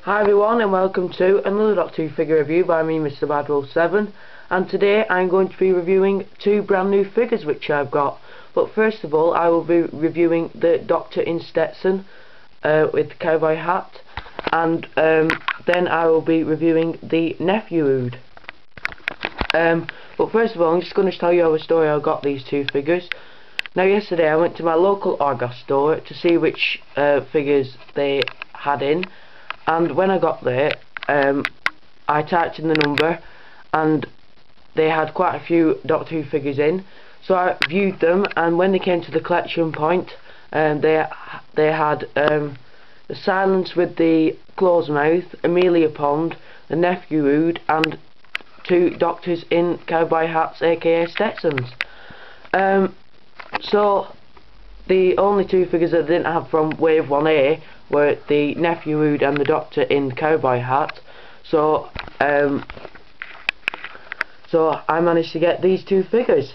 Hi everyone, and welcome to another Doctor Who figure review by me, Mr. Badroll7, and today I'm going to be reviewing two brand new figures which I've got. But first of all, I will be reviewing the Doctor in Stetson with the cowboy hat, and then I will be reviewing the nephew. But first of all, I'm just going to tell you a story I got these two figures. Now, yesterday I went to my local Argos store to see which figures they had in. And when I got there, I typed in the number, and they had quite a few Doctor Who figures in. So I viewed them, and when they came to the collection point, they had the Silence with the Closed Mouth, Amelia Pond, the nephew, and two Doctors in cowboy hats, aka Stetsons. So the only two figures that I didn't have from wave1a were the nephew and the Doctor in cowboy hat. So I managed to get these two figures,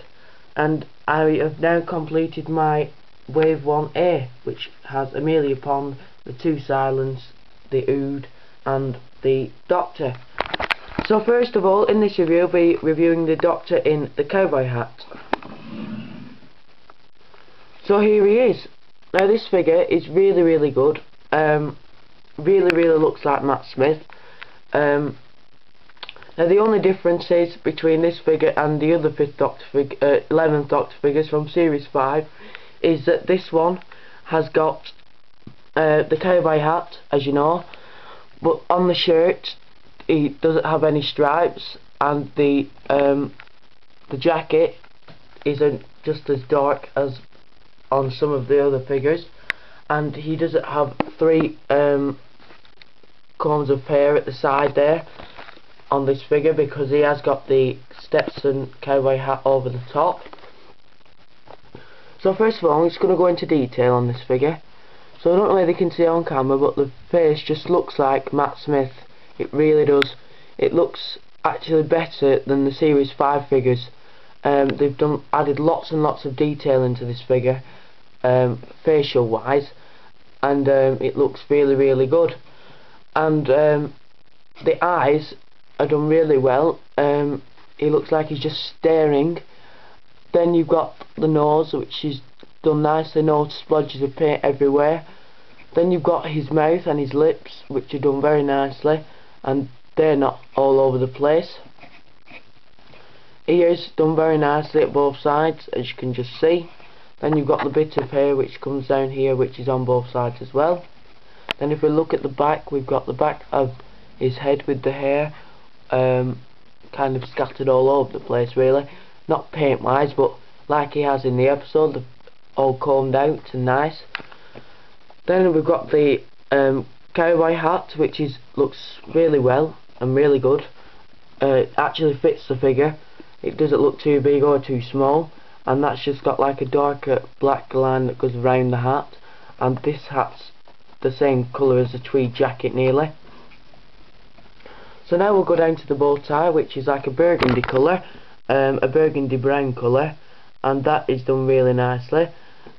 and I have now completed my wave1a, which has Amelia Pond, the two Silence, the Ood, and the Doctor. So first of all, in this review I'll be reviewing the Doctor in the cowboy hat. So here he is. Now this figure is really good. Really looks like Matt Smith. Now the only difference is between this figure and the other 11th Doctor figures from Series 5 is that this one has got the cowboy hat, as you know, but on the shirt he doesn't have any stripes, and the jacket isn't just as dark as on some of the other figures, and he doesn't have three combs of hair at the side there on this figure, because he has got the Stetson cowboy hat over the top. So first of all, I'm just going to go into detail on this figure. So I don't know whether you can see on camera, but the face just looks like Matt Smith. It really does. It looks actually better than the Series 5 figures. They've added lots and lots of detail into this figure, facial wise, and it looks really good. And the eyes are done really well. He looks like he's just staring. Then you've got the nose, which is done nicely, no splodges of paint everywhere. Then you've got his mouth and his lips, which are done very nicely, and they're not all over the place. Ears done very nicely at both sides, as you can just see. Then you've got the bit of hair which comes down here, which is on both sides as well. Then if we look at the back, we've got the back of his head with the hair kind of scattered all over the place, really. Not paint wise, but like he has in the episode, all combed out and nice. Then we've got the cowboy hat, which looks really well and really good. It actually fits the figure. It doesn't look too big or too small, and that's just got like a darker black line that goes around the hat, and this hat's the same colour as the tweed jacket nearly. So now we'll go down to the bow tie, which is like a burgundy colour, a burgundy brown colour, and that is done really nicely.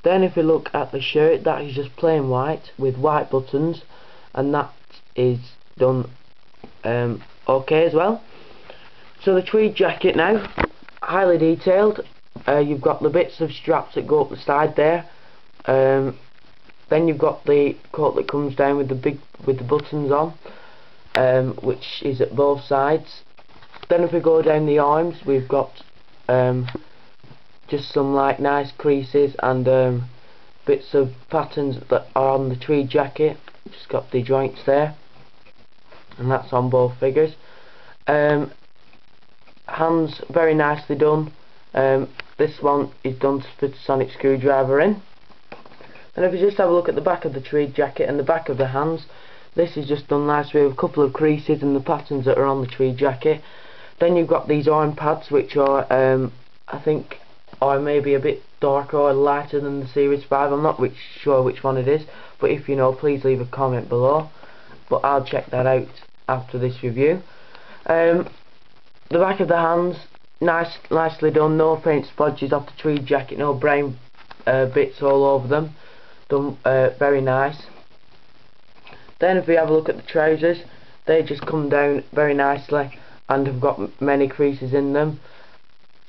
Then if we look at the shirt, that is just plain white with white buttons, and that is done okay as well. So the tweed jacket now, highly detailed. You've got the bits of straps that go up the side there. Then you've got the coat that comes down with the buttons on, which is at both sides. Then if we go down the arms, we've got just some like nice creases and bits of patterns that are on the tweed jacket. Just got the joints there, and that's on both figures. Hands very nicely done. This one is done to fit a sonic screwdriver in. And if you just have a look at the back of the tweed jacket and the back of the hands, this is just done nicely with a couple of creases and the patterns that are on the tweed jacket. Then you've got these arm pads, which are I think are maybe a bit darker or lighter than the Series 5. I'm not sure which one it is, but if you know, please leave a comment below, but I'll check that out after this review. The back of the hands, nicely done, no paint splodges off the tweed jacket, no brown bits all over them, done very nice. Then if we have a look at the trousers, they just come down very nicely and have got many creases in them.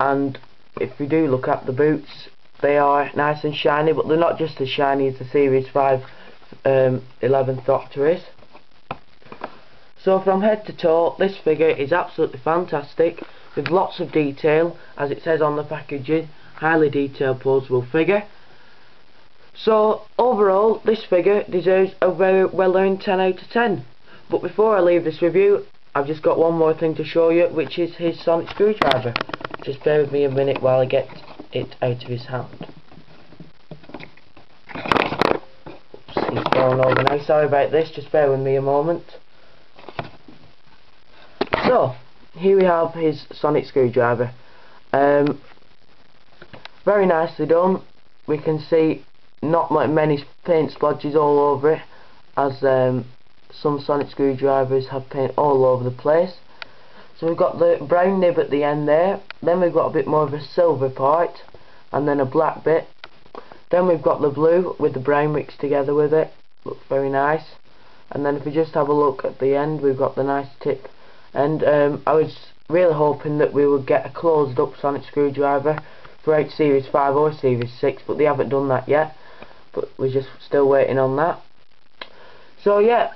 And if we do look at the boots, they are nice and shiny, but they're not just as shiny as the Series 5 11th Doctor is. So from head to toe, this figure is absolutely fantastic, with lots of detail, as it says on the packaging, highly detailed posable figure. So overall, this figure deserves a very well earned 10 out of 10. But before I leave this review, I've just got one more thing to show you, which is his sonic screwdriver. Just bear with me a minute while I get it out of his hand. Oops, he's fallen over now. Sorry about this, just bear with me a moment. So, here we have his sonic screwdriver. Very nicely done. We can see not many paint splodges all over it, as some sonic screwdrivers have paint all over the place. So we've got the brown nib at the end there, then we've got a bit more of a silver part, and then a black bit. Then we've got the blue with the brown mixed together with it. Looks very nice. And then if we just have a look at the end, we've got the nice tip. And I was really hoping that we would get a closed up sonic screwdriver for Series 5 or Series 6, but they haven't done that yet. But we're just still waiting on that. So yeah,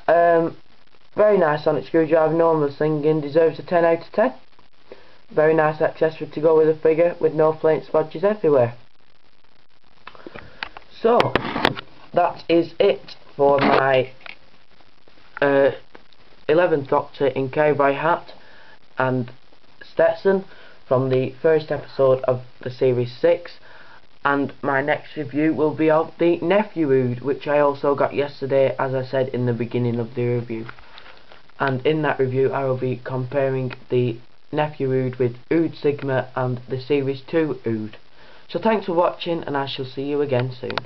very nice sonic screwdriver, normal singing, deserves a 10 out of 10. Very nice accessory to go with a figure with no paint splodges everywhere. So that is it for my 11th Doctor in cowboy hat and Stetson from the first episode of the Series 6. And my next review will be of the nephew, which I also got yesterday, as I said in the beginning of the review. And in that review I will be comparing the nephew with Ood Sigma and the Series 2 Ood. So thanks for watching, and I shall see you again soon.